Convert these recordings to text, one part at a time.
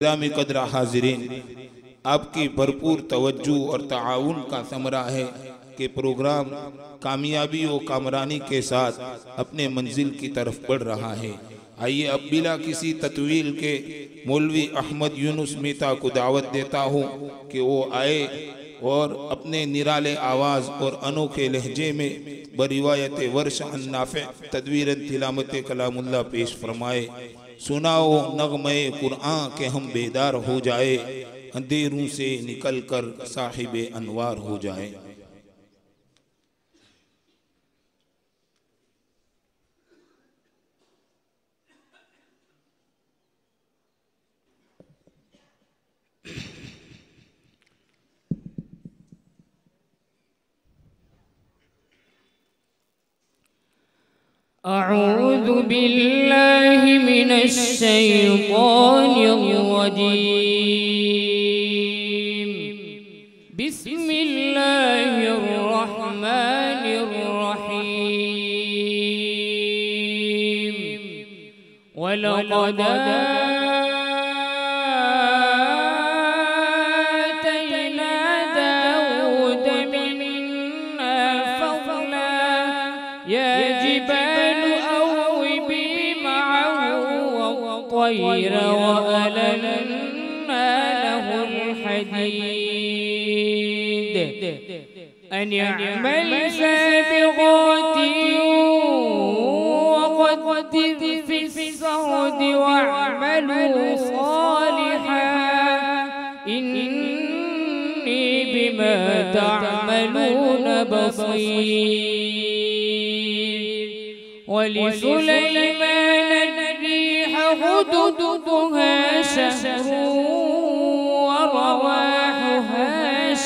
इस्लामी कदर हाजिरीन, आपकी भरपूर तवज्जो और ताउन का समरा है कि प्रोग्राम कामयाबी व कामरानी के साथ अपने मंजिल की तरफ बढ़ रहा है। आइए अब बिला किसी तत्वील के मौलवी अहमद यूनुस मीता को दावत देता हूँ कि वो आए और अपने निराले आवाज़ और अनोखे लहजे में बरिवायत वर्ष अन्नाफ़े तदवीरन तिलामत कलामुल्लाह पेश फरमाए। सुनाओ नगमे कुरान के हम बेदार हो जाए, अंधेरों से निकल कर साहिबे अनवार हो जाए। अऊज़ु बिल्लाहि मिनश शैतानिर रजीम। बिस्मिल्लाहिर रहमानिर रहीम। वलक़द आतैना दाऊद मिन्ना फ़ज़ला या जिबालु अव्विबी मअहु वत्तय्र वअलन्ना लहुल हदीद अन यअमल साबिग़ातिन वक़द्दिर फ़िस्सर्द वअमलू सालिहान इन्नी बिमा तअमलून बसीर। वलिसुलैमान الريح غدودها شهر ورواحها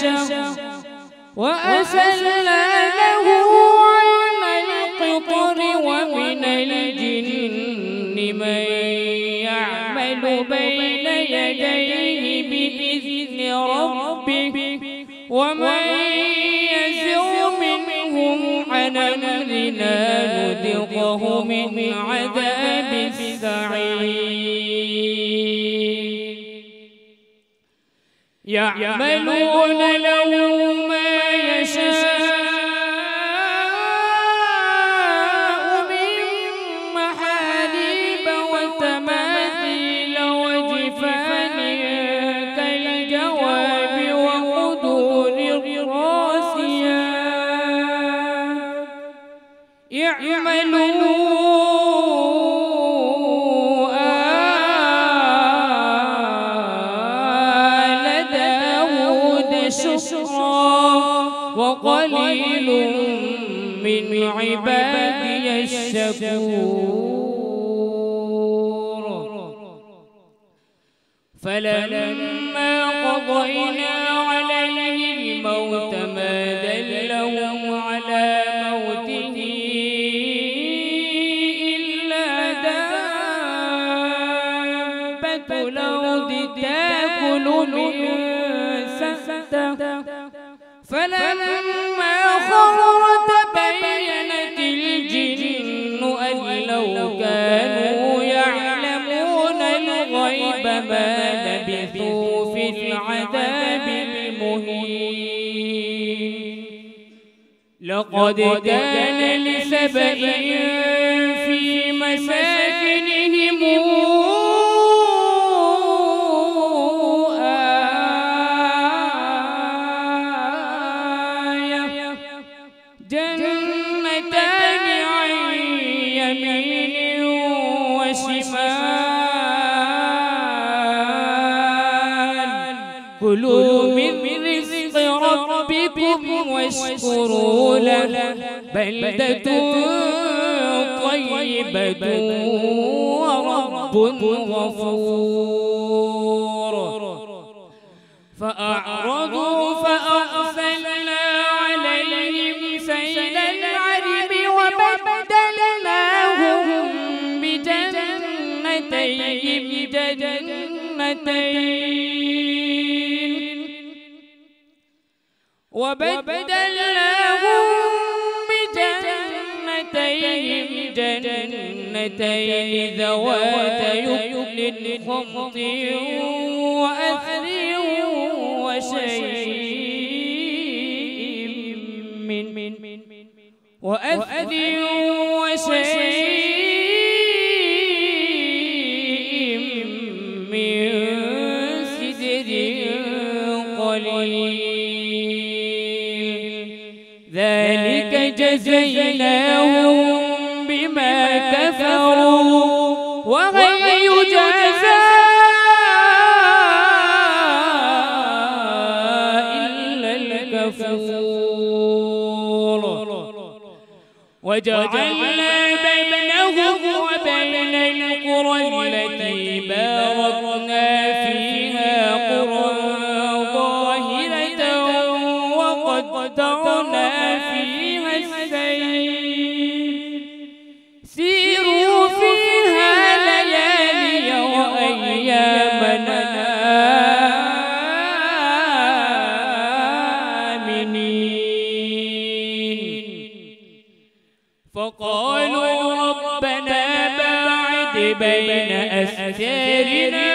شهر وأسلنا له عين القطر ومن الجن من يعمل بين يديه بإذن ربه ومن يزغ منهم عن أمرنا نذقه من عذاب السعير. يعملون له ما يشاء من محاريب وتماثيل وجفان كالجواب وقدور الراسيات. اعملوا آل داود شكرا وقليل من عبادي الشكور. فلما قضينا عليه الموت ما دلهم على موته إلا دابة الأرض تأكل من سأته. فلما خر تبينت الجن أن لو كانوا يعلمون الغيب ما لبثوا في العذاب المهين. لقد كان لسبإ في مساكنهم آية جنتان عن يمين وشمال كلوا من رزق ربكم واشكروا له بلدة طيبة ورب غفور. فأعرضوا فأرسلنا عليهم سيل العرم وبدلناهم بجنتين جنتين ذوات يكل خمط وأثر وشيء من سدر قليل ذلك جزيناهم بما كفروا وهل يجازى إلا الكفور وجعلنا بينهم وبين القرى التي باركنا فيها قرى ظاهرة وقدرنا فيها السير سيروا فيها ليالي وأيامنا آمنين فقالوا ربنا باعد بين أستارنا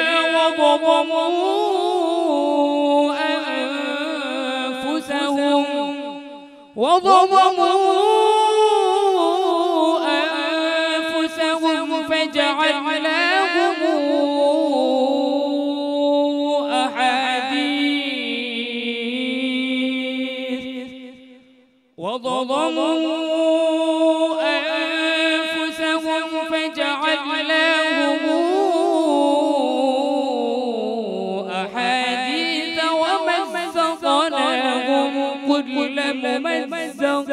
وضموا أنفسهم فجعلناهم أحاديث ومزقناهم كل ممزق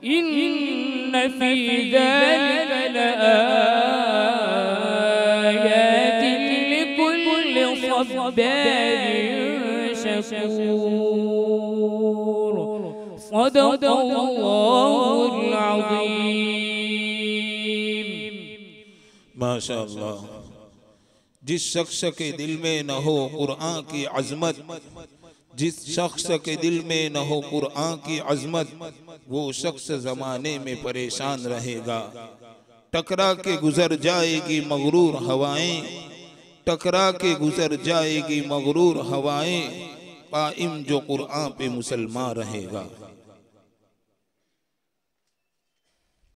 إن في ذلك لآيات لكل صبار شكور صدق الله العظيم माशा अल्लाह। जिस शख्स के दिल में न हो कुरान की अजमत, जिस शख्स के दिल में न हो कुरान की अजमत, वो शख्स ज़माने में परेशान रहेगा। टकरा के गुजर जाएगी मगरूर हवाएं, टकरा के गुजर जाएगी मगरूर हवाएं, कायम जो कुरान पे मुसलमान रहेगा।